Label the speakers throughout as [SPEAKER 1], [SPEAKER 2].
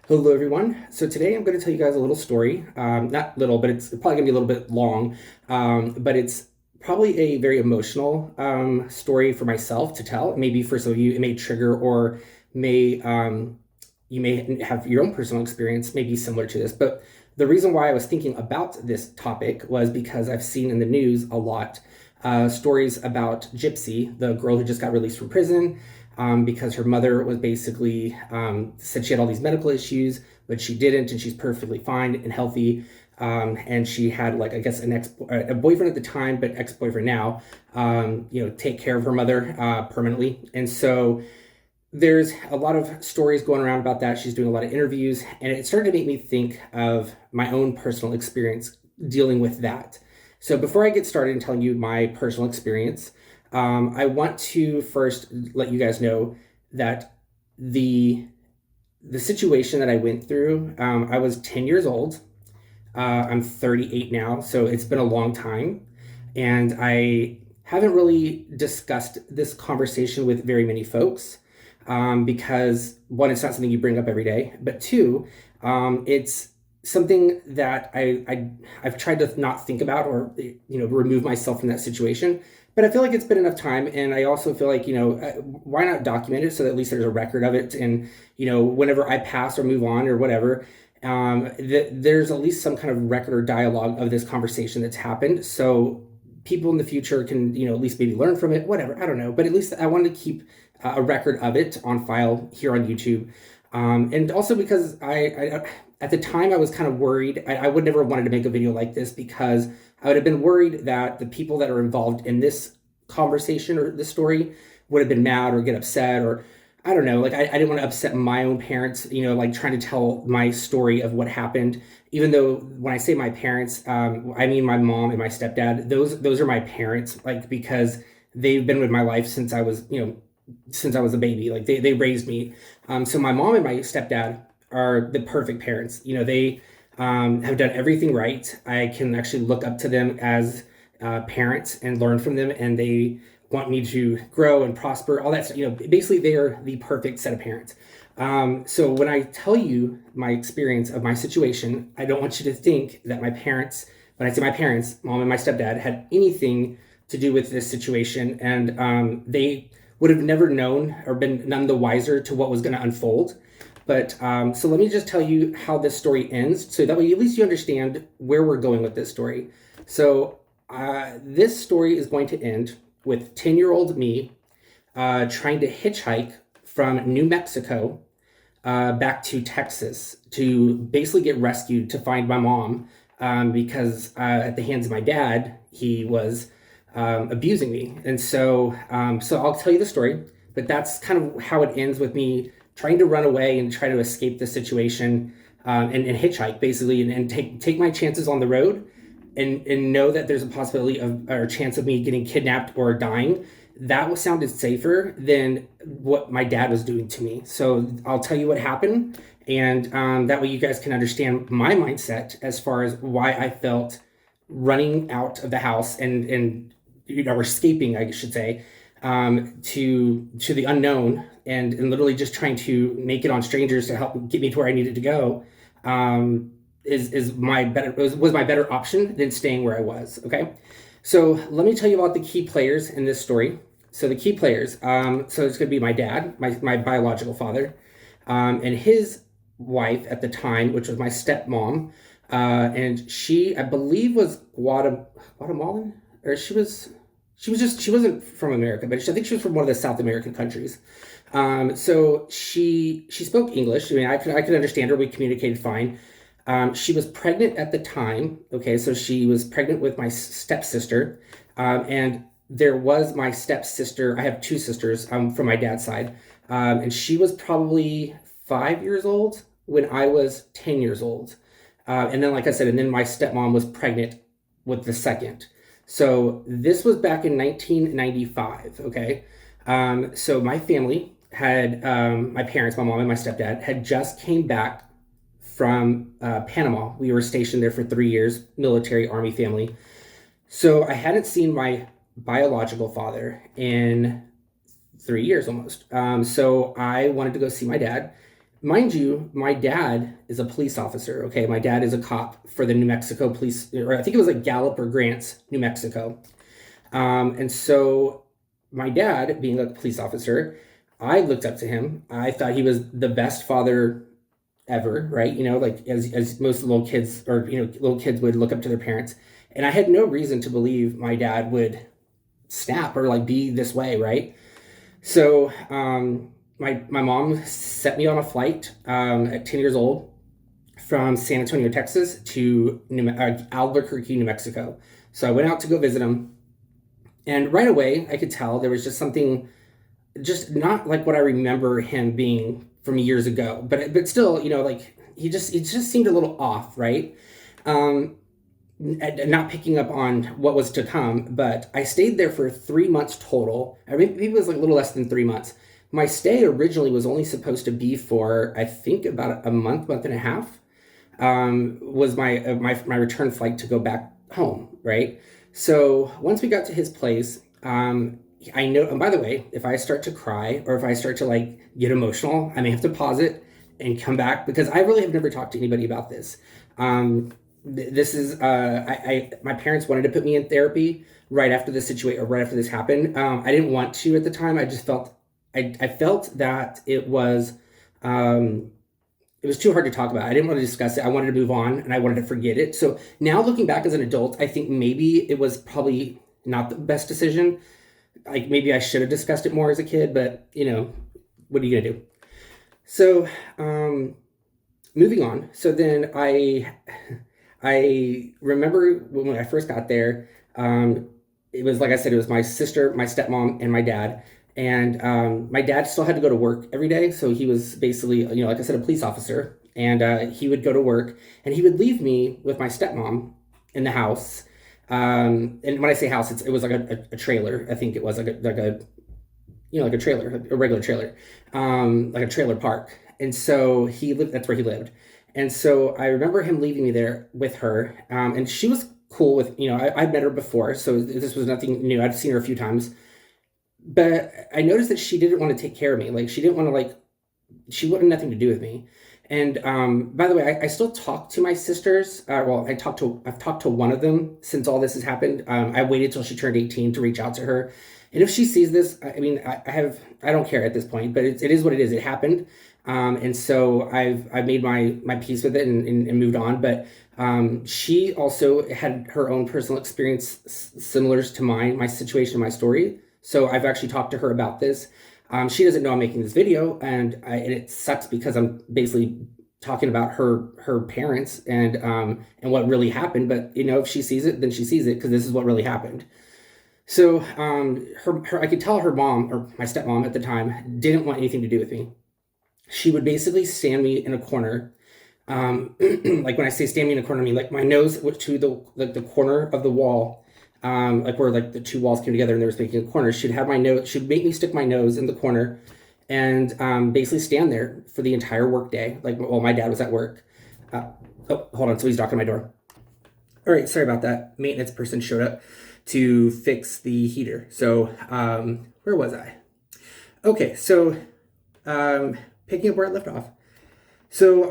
[SPEAKER 1] Hello, everyone. So today I'm going to tell you guys a little story. Not little, but it's probably going to be a little bit long. But it's probably a very emotional story for myself to tell. Maybe for some of you, it may trigger or may you may have your own personal experience, maybe similar to this. But the reason why I was thinking about this topic was because I've seen in the news a lot stories about Gypsy, the girl who just got released from prison because her mother was basically said she had all these medical issues, but she didn't, and she's perfectly fine and healthy. And she had, like, I guess a boyfriend at the time, but ex-boyfriend now. Take care of her mother permanently, and so there's a lot of stories going around about that. She's doing a lot of interviews, and it started to make me think of my own personal experience dealing with that. So before I get started in telling you my personal experience, I want to first let you guys know that the the situation that I went through, I was 10 years old. I'm 38 now, so it's been a long time. And I haven't really discussed this conversation with very many folks because, one, it's not something you bring up every day, but two, it's something that I've tried to not think about or remove myself from that situation. But I feel like it's been enough time, and I also feel like why not document it so that at least there's a record of it, and whenever I pass or move on or whatever, there's at least some kind of record or dialogue of this conversation that's happened, so people in the future can at least maybe learn from it. Whatever, I don't know, but at least I wanted to keep a record of it on file here on YouTube, and also because I at the time I was kind of worried. I would never have wanted to make a video like this because I would have been worried that the people that are involved in this conversation or this story would have been mad or get upset, or I don't know. Like, I didn't want to upset my own parents, like trying to tell my story of what happened. Even though when I say my parents, I mean my mom and my stepdad. Those are my parents, like, because they've been with my life since I was, since I was a baby. Like, they raised me. So my mom and my stepdad are the perfect parents. They have done everything right. I can actually look up to them as parents and learn from them, and they want me to grow and prosper, all that stuff. Basically, they are the perfect set of parents. So when I tell you my experience of my situation, I don't want you to think that my parents, when I say my parents, mom and my stepdad, had anything to do with this situation, and they would have never known or been none the wiser to what was going to unfold. But so let me just tell you how this story ends, so that way at least you understand where we're going with this story. So this story is going to end with 10-year-old me trying to hitchhike from New Mexico back to Texas to basically get rescued to find my mom, because at the hands of my dad, he was abusing me. And so I'll tell you the story, but that's kind of how it ends, with me trying to run away and try to escape the situation, and hitchhike basically, and take my chances on the road, and know that there's a possibility of, or a chance of, me getting kidnapped or dying. That sounded safer than what my dad was doing to me. So I'll tell you what happened, and that way you guys can understand my mindset as far as why I felt running out of the house and or escaping, I should say, to the unknown, and literally just trying to make it on strangers to help get me to where I needed to go, is my better was my better option than staying where I was. Okay, so let me tell you about the key players in this story. So the key players, so it's going to be my dad, my biological father, and his wife at the time, which was my stepmom, and she, I believe, was Guatemalan, or she wasn't from America, but I think she was from one of the South American countries. So she spoke English. I mean, I could understand her. We communicated fine. She was pregnant at the time. Okay, so she was pregnant with my stepsister, and there was my stepsister. I have two sisters from my dad's side, and she was probably 5 years old when I was 10 years old. And then, like I said, and then my stepmom was pregnant with the second. So this was back in 1995, okay? So my family had, my parents, my mom and my stepdad, had just came back from Panama. We were stationed there for 3 years, military, army family. So I hadn't seen my biological father in 3 years almost. So I wanted to go see my dad. Mind you, my dad is a police officer. Okay, my dad is a cop for the New Mexico police, or I think it was like Gallup or Grants, New Mexico. And so my dad, being a police officer, I looked up to him. I thought he was the best father ever, right? You know, like as most little kids or little kids would look up to their parents. And I had no reason to believe my dad would snap or like be this way, right? So my mom set me on a flight at 10 years old from San Antonio, Texas to Albuquerque, New Mexico. So I went out to go visit him, and right away I could tell there was just something, just not like what I remember him being from years ago, but still, like it just seemed a little off, right? Um, not picking up on what was to come, but I stayed there for 3 months total. I mean, maybe it was like a little less than 3 months. My stay originally was only supposed to be for, I think, about a month and a half. Was my return flight to go back home, right? So once we got to his place, I know. And by the way, if I start to cry or if I start to like get emotional, I may have to pause it and come back because I really have never talked to anybody about this. This is my parents wanted to put me in therapy right after this situation or right after this happened. I didn't want to at the time. I just felt I felt that it was too hard to talk about. I didn't want to discuss it. I wanted to move on and I wanted to forget it. So now looking back as an adult, I think maybe it was probably not the best decision. Like maybe I should have discussed it more as a kid, but what are you gonna do? So moving on. So then I remember when I first got there. It was like I said, it was my sister, my stepmom, and my dad. And my dad still had to go to work every day, so he was basically, like I said, a police officer. And he would go to work, and he would leave me with my stepmom in the house. And when I say house, it was like a trailer. I think it was like a trailer, a regular trailer, like a trailer park. And so he lived. That's where he lived. And so I remember him leaving me there with her, and she was cool with. I'd met her before, so this was nothing new. I'd seen her a few times, but I noticed that she didn't want to take care of me. Like she didn't want to she wanted nothing to do with me. And by the way, I still talk to my sisters. Well, I've talked to one of them since all this has happened. I waited till she turned 18 to reach out to her. And if she sees this, I mean, I don't care at this point, but it is what it is. It happened. And so I've made my peace with it and moved on. But she also had her own personal experience similar to mine, my situation, my story. So I've actually talked to her about this. She doesn't know I'm making this video, and it sucks because I'm basically talking about her parents and what really happened. But if she sees it, then she sees it because this is what really happened. So her I could tell her mom, or my stepmom at the time, didn't want anything to do with me. She would basically stand me in a corner. Like when I say stand me in a corner, I mean like my nose to the corner of the wall, like where like the two walls came together and they were making a corner. She'd make me stick my nose in the corner and basically stand there for the entire work day. Like while my dad was at work. Oh, hold on. So he's knocking on my door. All right. Sorry about that. Maintenance person showed up to fix the heater. So where was I? Okay. So picking up where I left off. So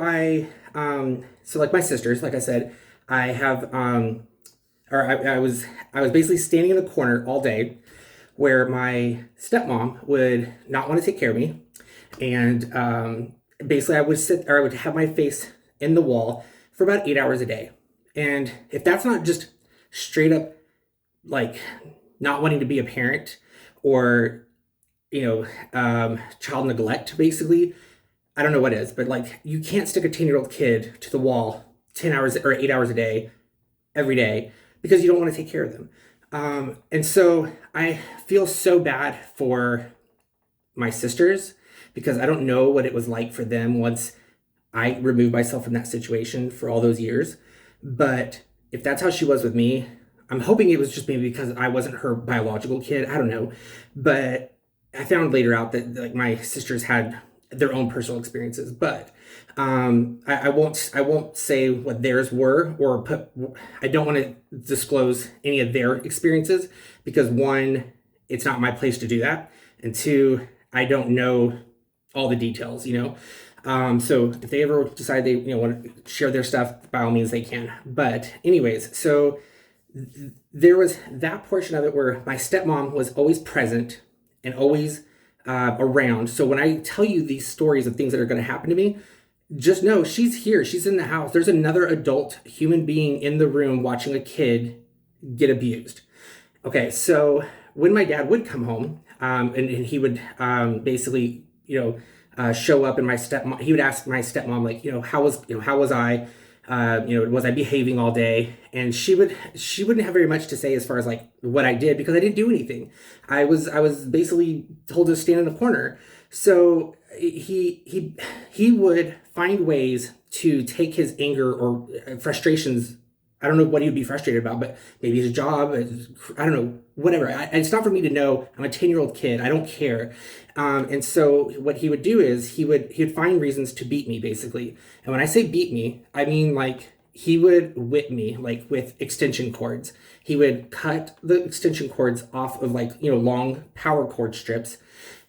[SPEAKER 1] so like my sisters, like I said, I have, I was basically standing in the corner all day where my stepmom would not want to take care of me. And basically I would have my face in the wall for about 8 hours a day. And if that's not just straight up like not wanting to be a parent or, child neglect, basically, I don't know what is, but like you can't stick a 10-year-old kid to the wall 10 hours or 8 hours a day every day because you don't want to take care of them. And so I feel so bad for my sisters because I don't know what it was like for them once I removed myself from that situation for all those years. But if that's how she was with me, I'm hoping it was just maybe because I wasn't her biological kid. I don't know. But I found later out that like my sisters had their own personal experiences, but I won't say what theirs were I don't want to disclose any of their experiences because one, it's not my place to do that, and two, I don't know all the details. So if they ever decide they want to share their stuff, by all means they can. But anyways, so there was that portion of it where my stepmom was always present and always around. So when I tell you these stories of things that are going to happen to me, just know she's here. She's in the house. There's another adult human being in the room watching a kid get abused. Okay, so when my dad would come home, and he would basically, show up, and he would ask my stepmom, like, how was I, was I behaving all day? And she wouldn't have very much to say as far as like what I did, because I didn't do anything. I was basically told to stand in a corner. So he would find ways to take his anger or frustrations. I don't know what he would be frustrated about, but maybe his job. I don't know, whatever. It's not for me to know. I'm a 10-year-old kid. I don't care. And so what he would do is he would find reasons to beat me, basically. And when I say beat me, I mean like he would whip me like with extension cords. He would cut the extension cords off of like long power cord strips,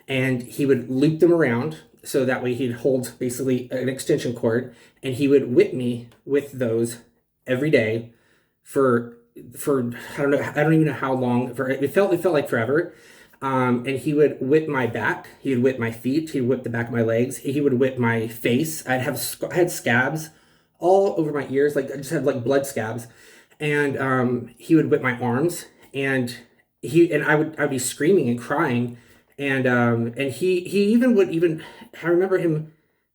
[SPEAKER 1] and he would loop them around so that way he'd hold basically an extension cord, and he would whip me with those every day for I don't even know how long. It felt like forever. And he would whip my back. He would whip my feet. He would whip the back of my legs. He would whip my face. I had scabs all over my ears. Like I just had like blood scabs. And he would whip my arms. And I would be screaming and crying. And he even would even I remember him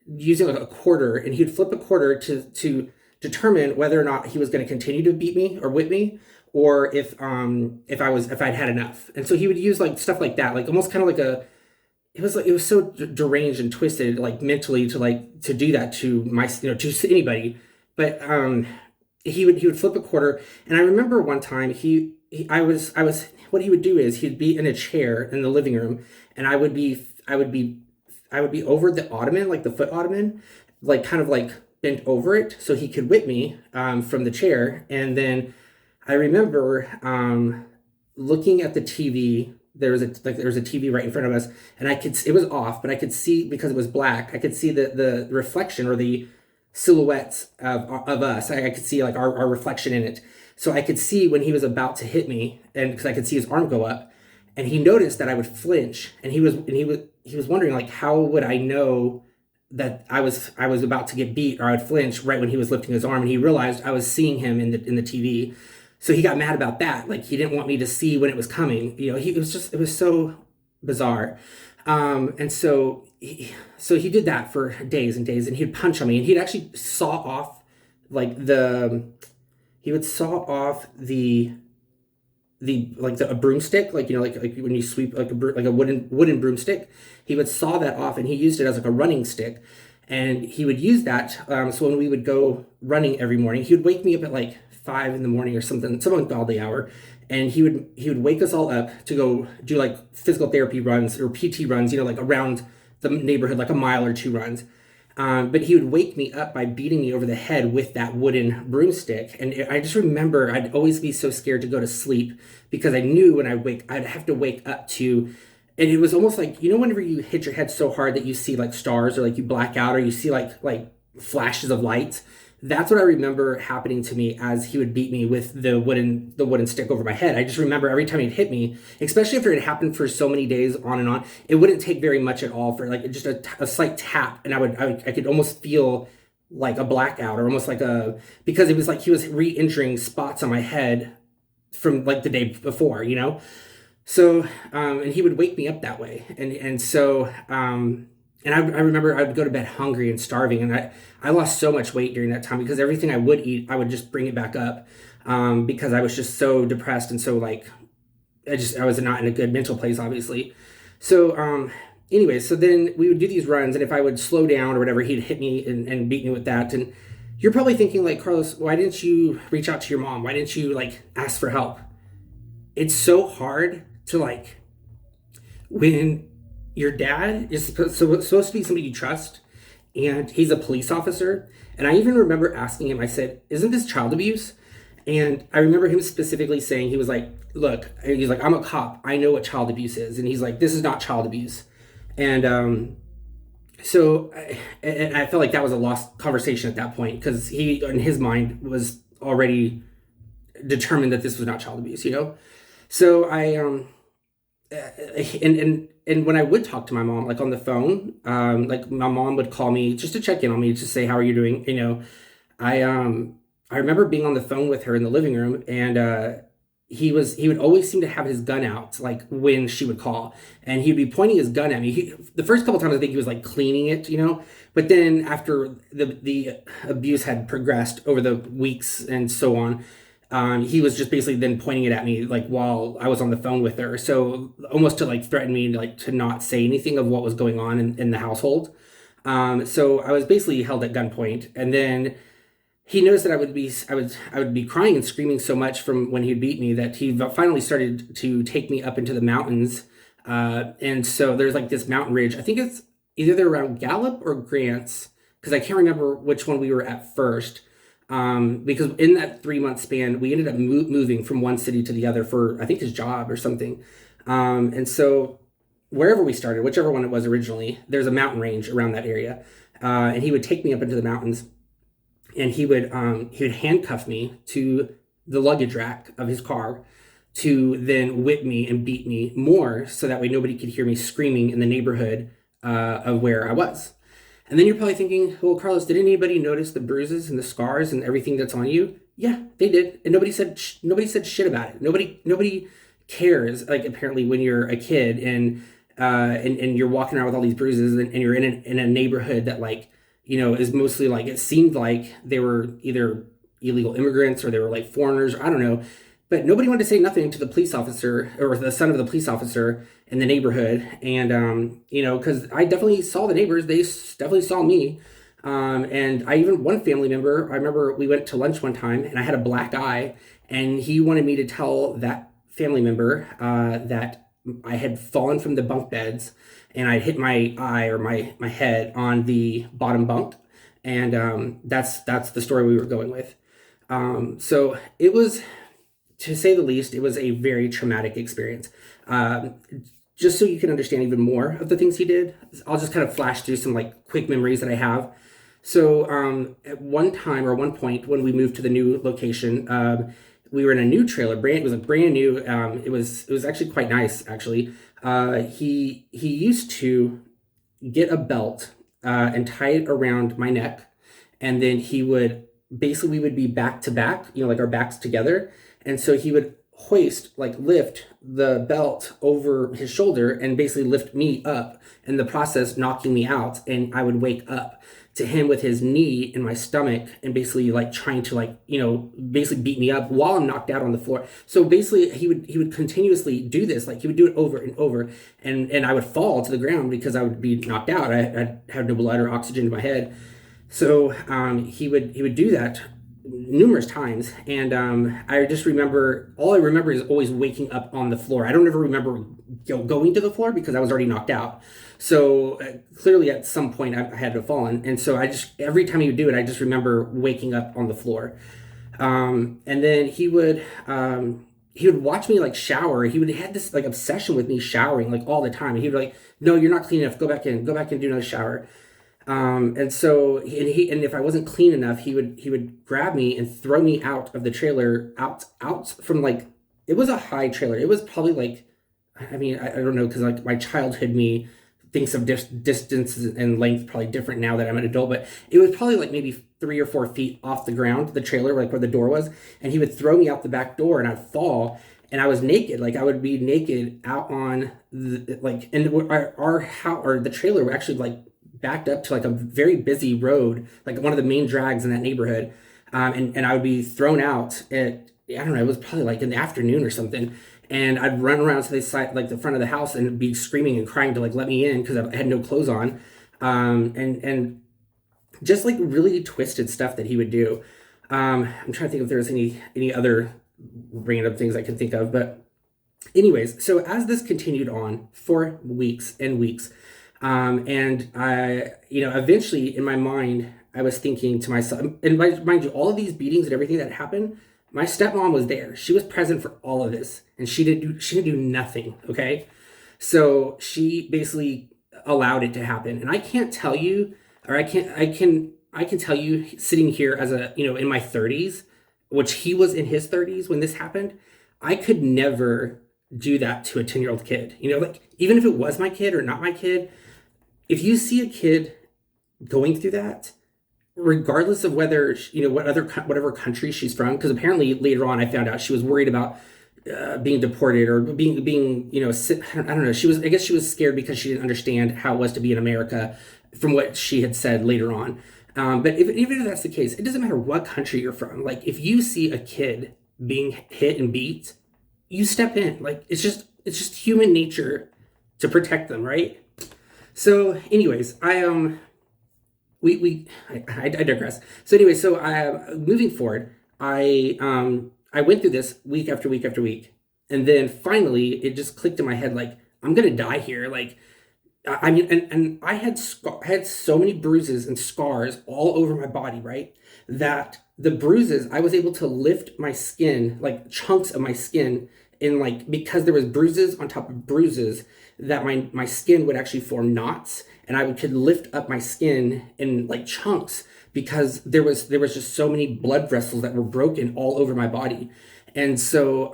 [SPEAKER 1] using like a quarter, and he'd flip a quarter to determine whether or not he was going to continue to beat me or whip me, or if I'd had enough. And so he would use like stuff like that, like almost kind of like it was so deranged and twisted, like mentally, to do that to to anybody. But he would flip a quarter. And I remember one time I was what he would do is he'd be in a chair in the living room, and I would be over the ottoman, like the foot ottoman, like kind of like bent over it so he could whip me from the chair. And then I remember looking at the TV. There was a TV right in front of us, and it was off, but I could see, because it was black, I could see the reflection or the silhouettes of us. I could see like our reflection in it. So I could see when he was about to hit me, and because I could see his arm go up, and he noticed that I would flinch, and he was wondering like, how would I know that I was about to get beat, or I would flinch right when he was lifting his arm. And he realized I was seeing him in the TV. So he got mad about that. Like he didn't want me to see when it was coming. It was so bizarre. And so he did that for days and days, and he'd punch on me, and he'd actually saw off he would saw off a broomstick, like when you sweep like a wooden broomstick. He would saw that off, and he used it as like a running stick, and he would use that. So when we would go running every morning, he would wake me up at like 5 in the morning or something, some ungodly hour, and he would wake us all up to go do like physical therapy runs or PT runs, like around the neighborhood, like a mile or 2 runs. But he would wake me up by beating me over the head with that wooden broomstick. And I just remember I'd always be so scared to go to sleep, because I knew when I'd have to wake up to, and it was almost like, whenever you hit your head so hard that you see like stars, or like you black out, or you see like flashes of lights. That's what I remember happening to me as he would beat me with the wooden stick over my head. I just remember every time he'd hit me, especially after it happened for so many days on and on, it wouldn't take very much at all for like just a slight tap, and I could almost feel like a blackout, or almost like because it was like he was re-injuring spots on my head from like the day before, So, and he would wake me up that way, and so. And I remember I would go to bed hungry and starving, and I lost so much weight during that time, because everything I would eat, I would just bring it back up, because I was just so depressed, and so like I was not in a good mental place, obviously. So anyway, so then we would do these runs, and if I would slow down or whatever, he'd hit me and beat me with that. And you're probably thinking like, Carlos, why didn't you reach out to your mom? Why didn't you like ask for help? It's so hard to like when your dad is supposed to be somebody you trust, and he's a police officer. And I even remember asking him, I said, isn't this child abuse? And I remember him specifically saying, he was like, look, he's like, I'm a cop, I know what child abuse is. And he's like, this is not child abuse. And And I felt like that was a lost conversation at that point because he, in his mind, was already determined that this was not child abuse, you know? So and when I would talk to my mom, like on the phone, like my mom would call me just to check in on me, to say, how are you doing? You know, I remember being on the phone with her in the living room, and he would always seem to have his gun out like when she would call, and he'd be pointing his gun at me. The first couple times I think he was like cleaning it, you know, but then after the abuse had progressed over the weeks and so on, he was just basically then pointing it at me like while I was on the phone with her. So almost to like threaten me like to not say anything of what was going on in the household. So I was basically held at gunpoint, and then he noticed that I would be crying and screaming so much from when he beat me that he finally started to take me up into the mountains. And so there's like this mountain ridge. I think it's either they're around Gallup or Grants, because I can't remember which one we were at first. Because in that 3 month span, we ended up moving from one city to the other for, I think, his job or something. And so wherever we started, whichever one it was originally, there's a mountain range around that area. And he would take me up into the mountains, and he would handcuff me to the luggage rack of his car to then whip me and beat me more, so that way nobody could hear me screaming in the neighborhood of where I was. And then you're probably thinking, well, Carlos, did anybody notice the bruises and the scars and everything that's on you? Yeah, they did, and nobody said shit about it. Nobody cares. Like, apparently, when you're a kid and you're walking around with all these bruises, and you're in a neighborhood that, like, you know, is mostly like, it seemed like they were either illegal immigrants or they were like foreigners, or I don't know. But nobody wanted to say nothing to the police officer or the son of the police officer in the neighborhood. And, you know, because I definitely saw the neighbors, they definitely saw me. And I even, one family member, I remember we went to lunch one time and I had a black eye, and he wanted me to tell that family member that I had fallen from the bunk beds and I hit my eye or my head on the bottom bunk. And that's the story we were going with. So it was, to say the least, it was a very traumatic experience. Um, just so you can understand even more of the things he did, I'll just kind of flash through some like quick memories that I have. So at one time or one point when we moved to the new location, we were in a new trailer. It was a brand new. It was actually quite nice. Actually, he used to get a belt and tie it around my neck, and then he would basically, we would be back to back, you know, like our backs together, and so he would lift the belt over his shoulder and basically lift me up, in the process knocking me out, and I would wake up to him with his knee in my stomach and basically like trying to, like, you know, basically beat me up while I'm knocked out on the floor. So basically he would continuously do this, like he would do it over and over, and I would fall to the ground because I would be knocked out. I had no blood or oxygen to my head. So he would do that numerous times, and I just remember, all I remember is always waking up on the floor. I don't ever remember going to the floor because I was already knocked out. So clearly at some point I had to have fallen, and so I just, every time he would do it, I just remember waking up on the floor. And then he would watch me like shower. He would had this like obsession with me showering like all the time. And he'd be like, "No, you're not clean enough. Go back and do another shower." And if I wasn't clean enough, he would grab me and throw me out of the trailer, out from, like, it was a high trailer. It was probably like, I mean, I don't know, because like my childhood me thinks of distance and length probably different now that I'm an adult, but it was probably like maybe 3 or 4 feet off the ground, the trailer, like where the door was, and he would throw me out the back door and I'd fall. And I was naked, like I would be naked out on the, like, and our house, or the trailer, were actually like backed up to like a very busy road, like one of the main drags in that neighborhood. And I would be thrown out at, I don't know, it was probably like in the afternoon or something. And I'd run around to the side, like the front of the house, and be screaming and crying to like let me in because I had no clothes on. And just like really twisted stuff that he would do. I'm trying to think if there was any other random things I can think of, but anyways, so as this continued on for weeks and weeks, and I, you know, eventually in my mind, I was thinking to myself, and mind you, all of these beatings and everything that happened, my stepmom was there. She was present for all of this, and she didn't do nothing. Okay, so she basically allowed it to happen. And I can't tell you, or I can tell you, sitting here as a, in my 30s, which he was in his 30s when this happened, I could never do that to a 10-year-old kid. Like, even if it was my kid or not my kid, if you see a kid going through that, regardless of whether, whatever country she's from, because apparently later on I found out she was worried about being deported, or being I don't know, I guess she was scared because she didn't understand how it was to be in America, from what she had said later on. But even if that's the case, it doesn't matter what country you're from. Like, if you see a kid being hit and beat, you step in. Like, it's just human nature to protect them, right? So anyways, I digress. So anyway, so moving forward, I went through this week after week after week, and then finally it just clicked in my head, like, I'm gonna die here. Like, I mean, and I had so many bruises and scars all over my body, right? That the bruises, I was able to lift my skin, like chunks of my skin, in, like, because there was bruises on top of bruises, that my skin would actually form knots, and could lift up my skin in, like, chunks, because there was just so many blood vessels that were broken all over my body. And so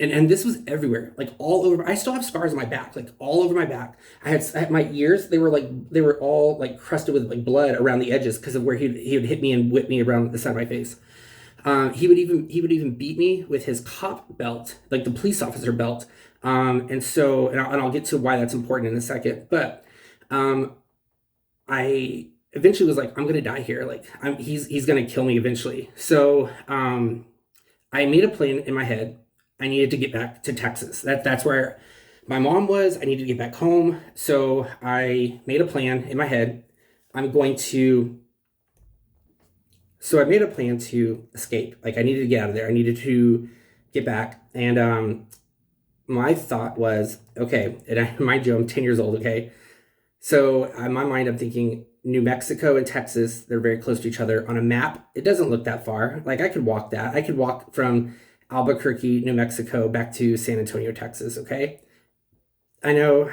[SPEAKER 1] and this was everywhere, like all over. I still have scars on my back, like all over my back. I had my ears, they were all like crusted with, like, blood around the edges, because of where he would hit me and whip me around the side of my face. He would even beat me with his cop belt, like the police officer belt. And I'll get to why that's important in a second. But I eventually was like, I'm gonna die here. Like, he's gonna kill me eventually. So I made a plan in my head. I needed to get back to Texas. That's where my mom was. I needed to get back home. So I made a plan in my head. I'm going to. So I made a plan to escape. Like, I needed to get out of there. I needed to get back. And my thought was, okay, and mind you, I'm 10 years old, okay? So in my mind, I'm thinking New Mexico and Texas, they're very close to each other. On a map, it doesn't look that far. Like, I could walk that. I could walk from Albuquerque, New Mexico, back to San Antonio, Texas, okay? I know,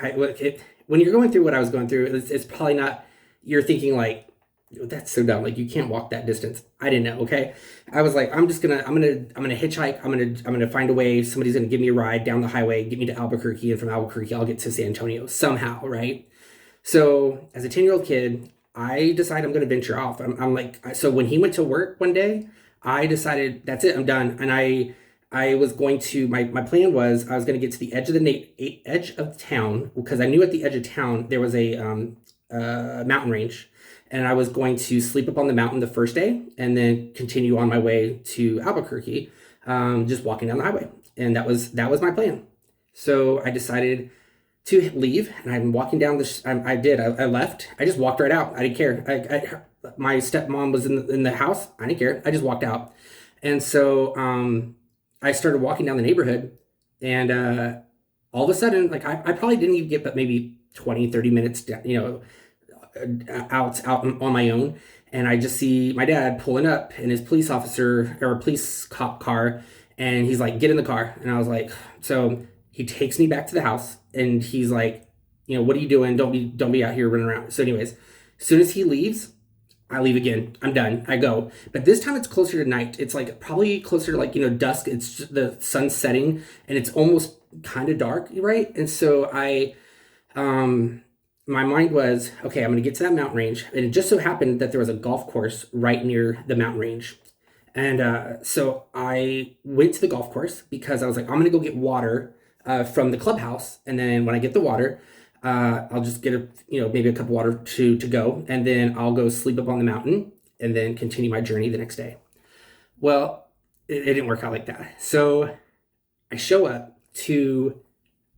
[SPEAKER 1] when you're going through what I was going through, it's probably not, you're thinking, like, that's so dumb. Like, you can't walk that distance. I didn't know. Okay. I was like, I'm gonna hitchhike. I'm gonna find a way. Somebody's gonna give me a ride down the highway, get me to Albuquerque, and from Albuquerque, I'll get to San Antonio somehow. Right. So as a 10-year-old kid, I decided I'm gonna venture off. I'm like, so when he went to work one day, I decided, that's it. I'm done. And I was going to, my plan was, I was going to get to the edge of edge of town, because I knew at the edge of town there was a mountain range, and I was going to sleep up on the mountain the first day, and then continue on my way to Albuquerque, just walking down the highway. And that was my plan. So I decided to leave, and I'm walking down I left. I just walked right out. I didn't care. My stepmom was in the house. I didn't care. I just walked out. And so I started walking down the neighborhood, and all of a sudden, like, I probably didn't even get but maybe 20-30 minutes, out on my own, and I just see my dad pulling up in his police cop car, and he's like, get in the car. And I was like, so he takes me back to the house, and he's like, what are you doing? Don't be out here running around. So anyways, as soon as he leaves, I leave again. I'm done. I go. But this time it's closer to night. It's like probably closer to, like, dusk. It's just the sun setting, and it's almost kind of dark, right? And so my mind was, okay, I'm going to get to that mountain range. And it just so happened that there was a golf course right near the mountain range. And so I went to the golf course, because I was like, I'm going to go get water from the clubhouse. And then when I get the water, I'll just get maybe a cup of water to go. And then I'll go sleep up on the mountain, and then continue my journey the next day. Well, it didn't work out like that. So I show up to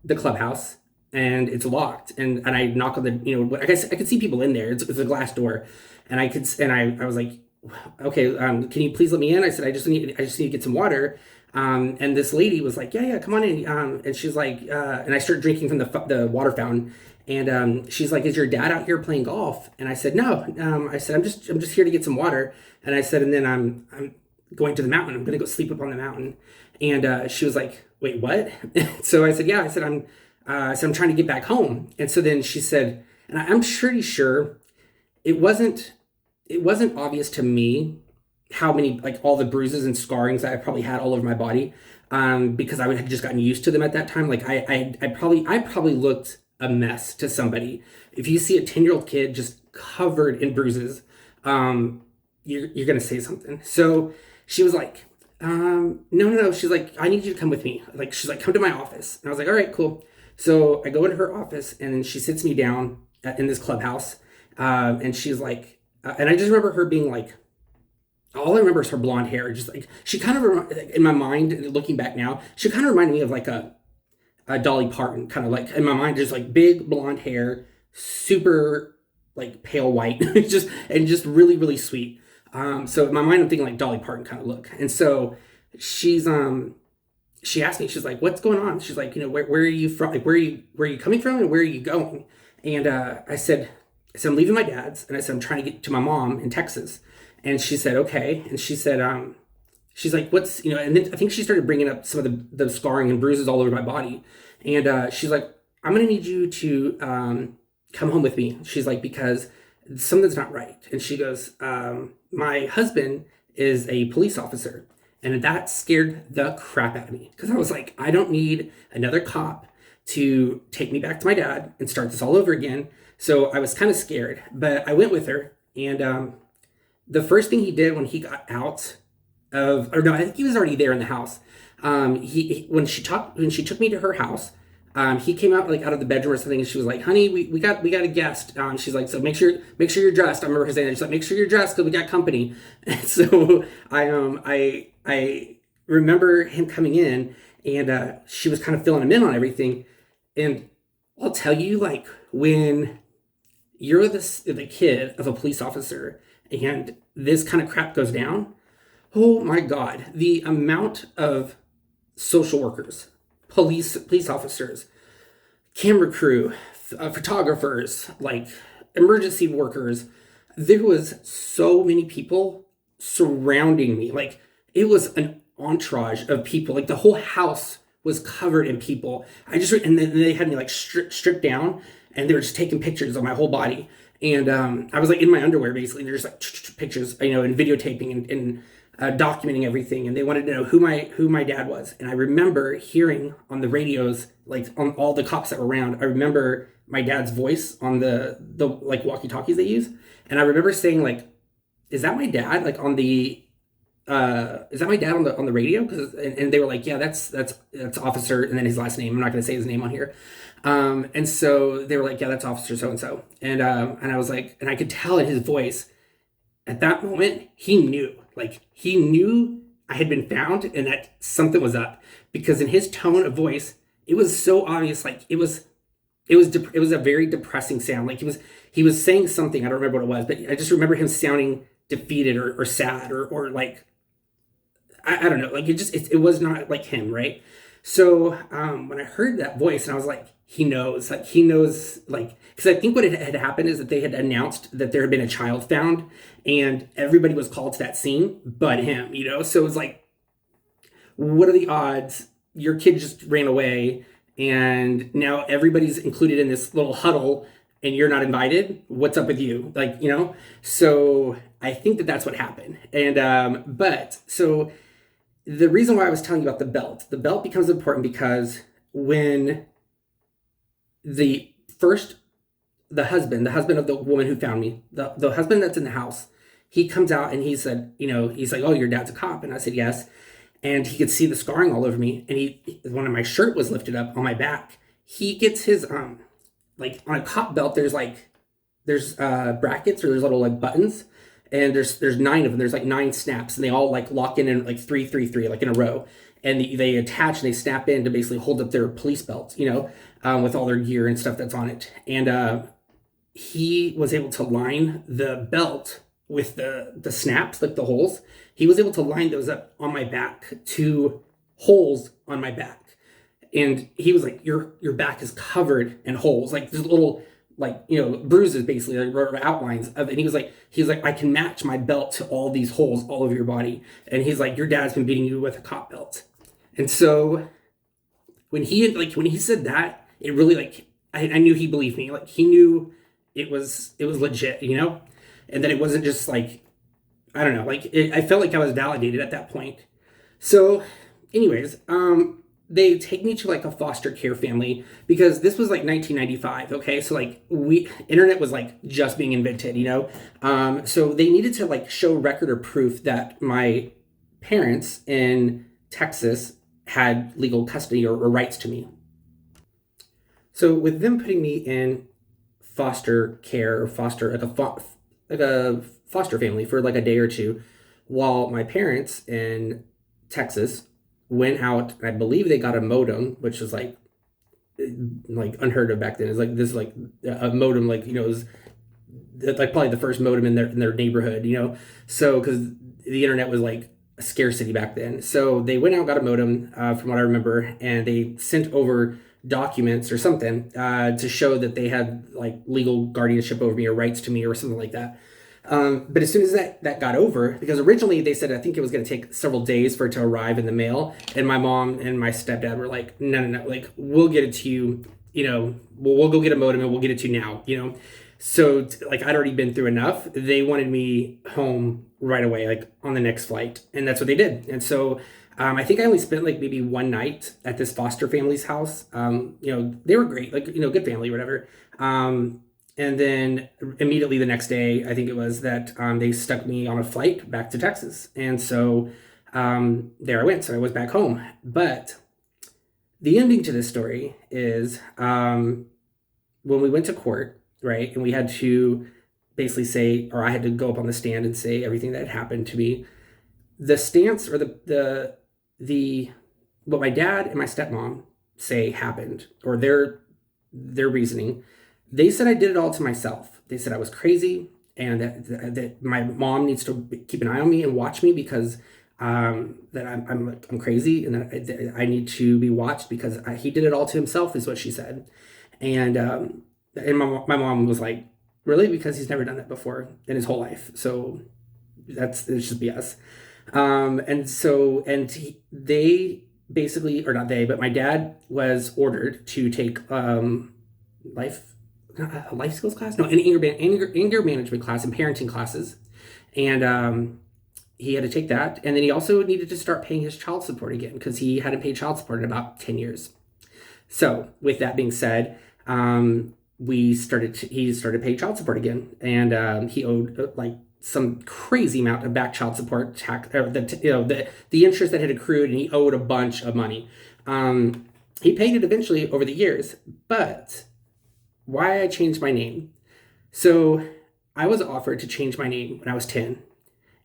[SPEAKER 1] the clubhouse, and it's locked, and I knock on the, I guess I could see people in there. It's a glass door, and I was like, okay, can you please let me in? I said, I just need to get some water. And this lady was like, yeah, come on in. And she's like, and I started drinking from the water fountain, and she's like, is your dad out here playing golf? And I said, no. I said, I'm just here to get some water. And I said, and then I'm going to the mountain. I'm going to go sleep up on the mountain. And she was like, wait, what? So I said, yeah. I said, So I'm trying to get back home. And so then she said, and I'm pretty sure it wasn't it wasn't obvious to me how many, like, all the bruises and scarrings that I probably had all over my body, because I had just gotten used to them at that time. Like I probably looked a mess to somebody. If you see a 10-year-old kid just covered in bruises, you're gonna say something. So she was like, no, no, no. She's like, I need you to come with me. Like, she's like, come to my office. And I was like, all right, cool. So I go into her office, and then she sits me down in this clubhouse, and she's like, and I just remember her being like, all I remember is her blonde hair. Just like, she kind of, in my mind, looking back now, she kind of reminded me of like a Dolly Parton, kind of like in my mind, just like big blonde hair, super like pale white, just really really sweet. So in my mind, I'm thinking like Dolly Parton kind of look. And so she's she asked me, she's like, what's going on? She's like, where are you from? Like, where are you coming from, and where are you going? And I said, I'm leaving my dad's, and I said, I'm trying to get to my mom in Texas. And she said, okay. And she said, she's like, what's, and then I think she started bringing up some of the scarring and bruises all over my body. And she's like, I'm going to need you to come home with me. She's like, because something's not right. And she goes, my husband is a police officer. And that scared the crap out of me, because I was like, I don't need another cop to take me back to my dad and start this all over again. So I was kind of scared, but I went with her. And the first thing he did when he got out of, or no, I think he was already there in the house. When she took me to her house, he came out like out of the bedroom or something, and she was like, "Honey, we got a guest." She's like, "So make sure you're dressed." I remember her saying that. She's like, "Make sure you're dressed because we got company." And so I remember him coming in, and she was kind of filling him in on everything. And I'll tell you, like, when you're the kid of a police officer and this kind of crap goes down, oh my God, the amount of social workers, police officers, camera crew, photographers, like emergency workers, there was so many people surrounding me. Like, it was an entourage of people. Like, the whole house was covered in people. And then they had me like stripped down, and they were just taking pictures of my whole body. And I was like in my underwear basically. And they're just like pictures, and videotaping and documenting everything. And they wanted to know who my dad was. And I remember hearing on the radios, like on all the cops that were around, I remember my dad's voice on the like walkie-talkies they use. And I remember saying, like, is that my dad? Like, on the is that my dad on the radio? And they were like, yeah, that's officer, and then his last name. I'm not going to say his name on here. And so they were like, yeah, that's officer so and so. And I was like, and I could tell in his voice at that moment, he knew I had been found and that something was up, because in his tone of voice, it was so obvious. Like, it was a very depressing sound. Like, he was saying something. I don't remember what it was, but I just remember him sounding defeated or sad or like, I don't know, like, it was not like him, right? So when I heard that voice, and I was like, he knows, like, because I think what had happened is that they had announced that there had been a child found, and everybody was called to that scene but him, so it was like, what are the odds? Your kid just ran away, and now everybody's included in this little huddle, and you're not invited. What's up with you? Like, so I think that that's what happened. And but so the reason why I was telling you about the belt becomes important because when the husband of the woman who found me, the husband that's in the house, he comes out and he said, he's like, "Oh, your dad's a cop." And I said, "Yes." And he could see the scarring all over me. And one of my shirt was lifted up on my back. He gets his, like, on a cop belt, there's brackets, or there's little like buttons, and there's 9 of them. There's like 9 snaps, and they all like lock in like 3, 3, 3, like in a row, and they attach and they snap in to basically hold up their police belts, with all their gear and stuff that's on it. And he was able to line the belt with the snaps, like the holes. He was able to line those up on my back to holes on my back. And he was like, your back is covered in holes, like there's little, like, bruises basically, like outlines of it. And he was like, I can match my belt to all these holes all over your body. And he's like, your dad's been beating you with a cop belt. And so when he said that, it really like I knew he believed me. Like he knew it was legit, and that it wasn't just like I don't know. Like I felt like I was validated at that point. So, anyways, they take me to like a foster care family because this was like 1995. Okay, so like we internet was like just being invented. So they needed to like show record or proof that my parents in Texas had legal custody or rights to me. So with them putting me in foster care or foster like a foster family for like a day or two, while my parents in Texas went out. I believe they got a modem, which was like unheard of back then. It's like this like a modem like it was like probably the first modem in their neighborhood. So because the internet was like a scarcity back then, so they went out got a modem from what I remember, and they sent over documents or something to show that they had like legal guardianship over me or rights to me or something like that. But as soon as that got over, because originally they said I think it was going to take several days for it to arrive in the mail, and my mom and my stepdad were like, no, no, no, like we'll get it to you. We'll go get a modem and we'll get it to you now. So like I'd already been through enough. They wanted me home right away, like on the next flight, and that's what they did. And so I think I only spent like maybe one night at this foster family's house. They were great, like good family, whatever. And then immediately the next day, I think it was that they stuck me on a flight back to Texas, and so there I went. So I was back home, but the ending to this story is when we went to court, right? And we had to basically say, or I had to go up on the stand and say everything that had happened to me. The stance or the what my dad and my stepmom say happened, or their reasoning, they said I did it all to myself. They said I was crazy and that my mom needs to keep an eye on me and watch me because that I'm crazy and that I need to be watched because he did it all to himself is what she said. And my mom was like, really? Because he's never done that before in his whole life. So it's just BS. They basically, or not they, but my dad was ordered to take life a life skills class, no, an anger management class and parenting classes, and he had to take that, and then he also needed to start paying his child support again because he hadn't paid child support in about 10 years. So with that being said, he started paying child support again, and he owed like some crazy amount of back child support tax, or the interest that had accrued, and he owed a bunch of money. He paid it eventually over the years, but why I changed my name. So I was offered to change my name when I was 10.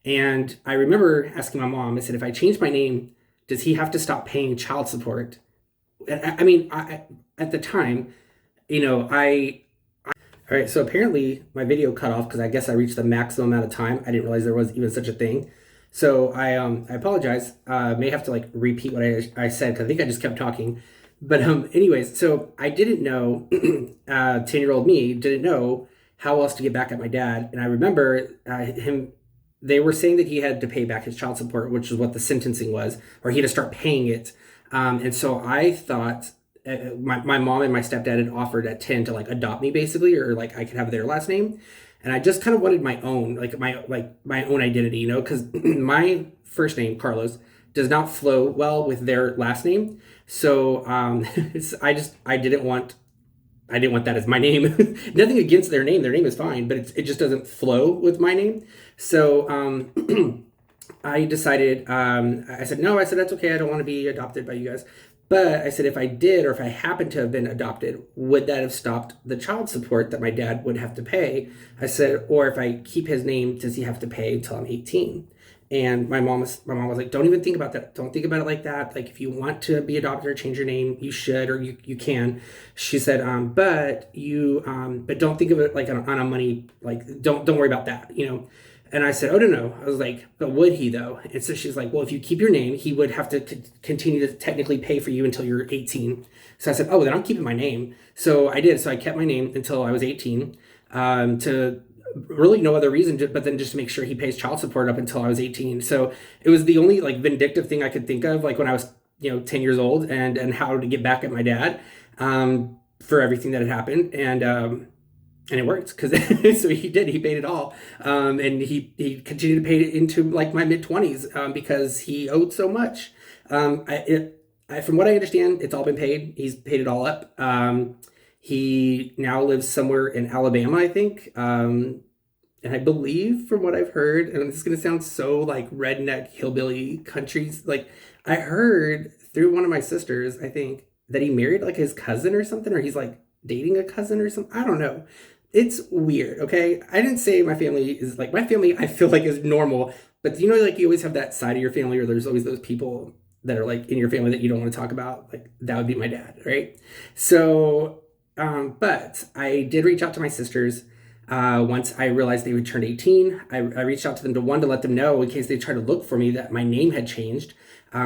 [SPEAKER 1] And I remember asking my mom, I said, if I change my name, does he have to stop paying child support? I at the time, I all right, so apparently my video cut off because I guess I reached the maximum amount of time. I didn't realize there was even such a thing. So I apologize. May have to like repeat what I said because I think I just kept talking. But anyways, so I didn't know, 10-year-old me didn't know how else to get back at my dad. And I remember they were saying that he had to pay back his child support, which is what the sentencing was, or he had to start paying it. And so I thought my mom and my stepdad had offered at 10 to like adopt me basically, or like I could have their last name. And I just kind of wanted my own, like my own identity, because my first name, Carlos, does not flow well with their last name. So I didn't want that as my name. Nothing against their name. Their name is fine, but it just doesn't flow with my name. So I decided, I said, no, I said, that's okay. I don't want to be adopted by you guys. But I said, if I did, or if I happened to have been adopted, would that have stopped the child support that my dad would have to pay? I said, or if I keep his name, does he have to pay until I'm 18? And my mom was like, don't even think about that. Don't think about it like that. Like, if you want to be adopted or change your name, you should, or you can. She said, but don't think of it like on a money, like, don't worry about that, And I said, oh, no. I was like, but would he though? And so she's like, well, if you keep your name, he would have to continue to technically pay for you until you're 18. So I said, oh, then I'm keeping my name. So I did. So I kept my name until I was 18, to really no other reason, but then just to make sure he pays child support up until I was 18. So it was the only like vindictive thing I could think of, like when I was, 10 years old and how to get back at my dad. for everything that had happened, and it worked because so he did. He paid it all, and he continued to pay it into like my mid 20s, because he owed so much. From what I understand, it's all been paid. He's paid it all up. He now lives somewhere in Alabama, I think. And I believe, from what I've heard, and this is going to sound so like redneck hillbilly countries, like I heard through one of my sisters, I think, that he married like his cousin or something, or he's like dating a cousin or something. I don't know. It's weird, okay? I didn't say my family is like, my family, I feel like is normal, but you know, like you always have that side of your family, or there's always those people that are like in your family that you don't want to talk about. Like that would be my dad, right? So, but I did reach out to my sisters. Once I realized they would turn 18, I reached out to them to let them know in case they tried to look for me that my name had changed.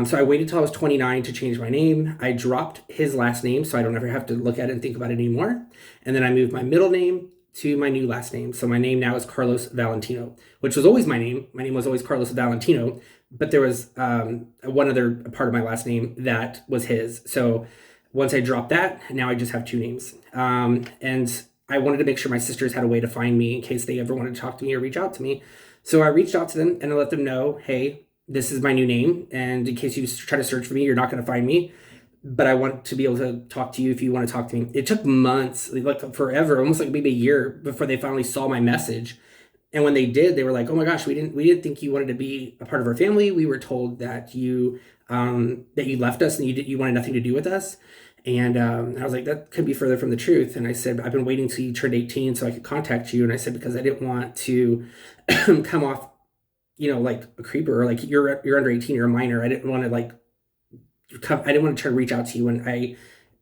[SPEAKER 1] So I waited till I was 29 to change my name. I dropped his last name so I don't ever have to look at it and think about it anymore. And then I moved my middle name to my new last name. So my name now is Carlos Valentino, which was always my name. My name was always Carlos Valentino, but there was one other part of my last name that was his. So once I dropped that, now I just have two names. And I wanted to make sure my sisters had a way to find me in case they ever wanted to talk to me or reach out to me. So I reached out to them and I let them know, hey, this is my new name. And in case you try to search for me, you're not going to find me. But I want to be able to talk to you if you want to talk to me. It took months, like forever, almost like maybe a year before they finally saw my message. And when they did, they were like, "Oh my gosh, we didn't think you wanted to be a part of our family. We were told that you left us and you wanted nothing to do with us." And I was like, that could be further from the truth. And I said, I've been waiting till you turned 18 so I could contact you. And I said, because I didn't want to come off, like a creeper, or like you're under 18, you're a minor. I didn't want to I didn't want to try to reach out to you when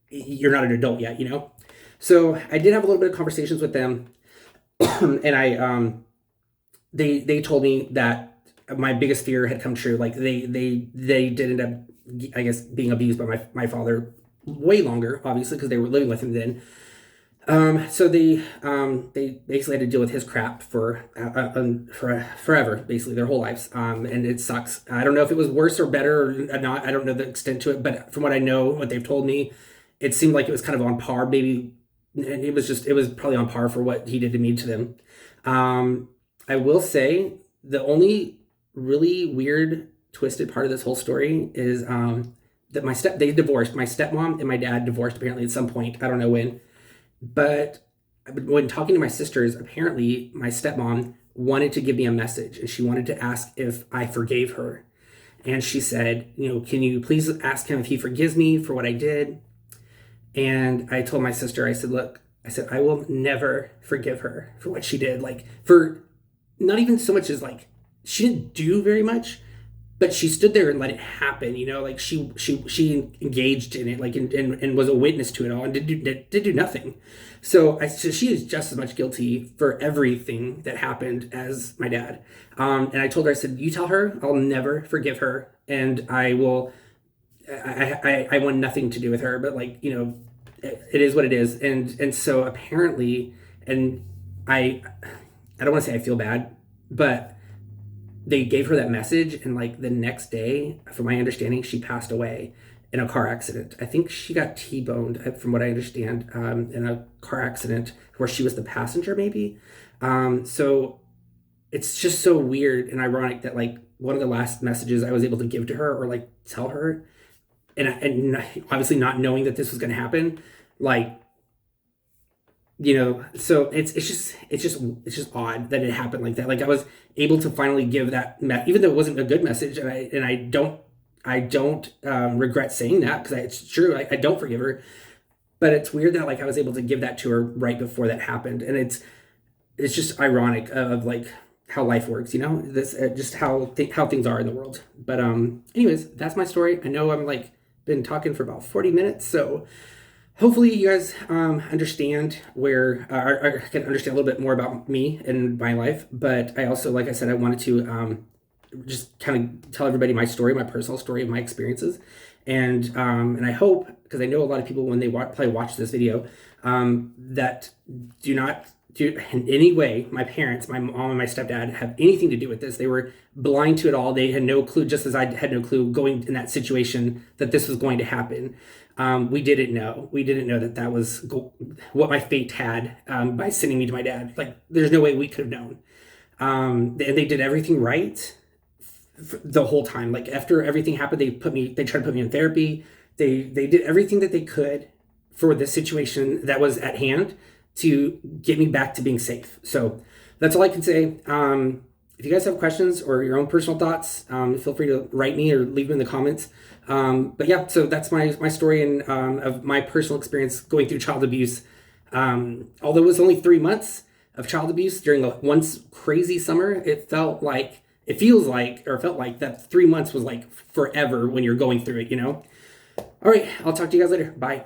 [SPEAKER 1] you're not an adult yet, So I did have a little bit of conversations with them, and they told me that my biggest fear had come true. Like they did end up, I guess, being abused by my father way longer, obviously, because they were living with him then. So they basically had to deal with his crap for forever, basically their whole lives. And it sucks. I don't know if it was worse or better or not. I don't know the extent to it, but from what I know, what they've told me, it seemed like it was kind of on par, maybe. And it was probably on par for what he did to me to them. I will say the only really weird, twisted part of this whole story is, that they divorced. My stepmom and my dad divorced apparently at some point. I don't know when. But when talking to my sisters, apparently my stepmom wanted to give me a message and she wanted to ask if I forgave her. And she said, can you please ask him if he forgives me for what I did? And I told my sister, I said, look, I will never forgive her for what she did. Like, for not even so much as like, she didn't do very much, but she stood there and let it happen, like she engaged in it, like, and was a witness to it all and did do nothing. So she is just as much guilty for everything that happened as my dad. And I told her, I said, you tell her I'll never forgive her, and I want nothing to do with her. But it is what it is. And so apparently, and I don't want to say I feel bad, but they gave her that message, and like the next day, from my understanding, she passed away in a car accident. I think she got T-boned, from what I understand, in a car accident where she was the passenger, maybe. So it's just so weird and ironic that like one of the last messages I was able to give to her or like tell her, and obviously not knowing that this was going to happen, like, so it's just odd that it happened like that. Like I was able to finally give that, even though it wasn't a good message, and I don't regret saying that, because it's true. I don't forgive her, but it's weird that like I was able to give that to her right before that happened, and it's just ironic of like how life works, this just how things are in the world. But anyways, that's my story. I know I'm like been talking for about 40 minutes, so hopefully you guys understand where, or can understand a little bit more about me and my life. But I also, like I said, I wanted to just kind of tell everybody my story, my personal story, my experiences. And I hope, because I know a lot of people, when they probably watch this video, that do not to in any way my parents, my mom and my stepdad, have anything to do with this. They were blind to it all. They had no clue, just as I had no clue going in that situation that this was going to happen. We didn't know. We didn't know that that was what my fate had by sending me to my dad. Like, there's no way we could have known. And they did everything right the whole time. Like, after everything happened, they tried to put me in therapy. They did everything that they could for the situation that was at hand to get me back to being safe. So that's all I can say. If you guys have questions or your own personal thoughts, feel free to write me or leave them in the comments. But yeah, so that's my story and of my personal experience going through child abuse. Although it was only 3 months of child abuse during the once crazy summer, it felt like that 3 months was like forever when you're going through it, you know? All right, I'll talk to you guys later. Bye.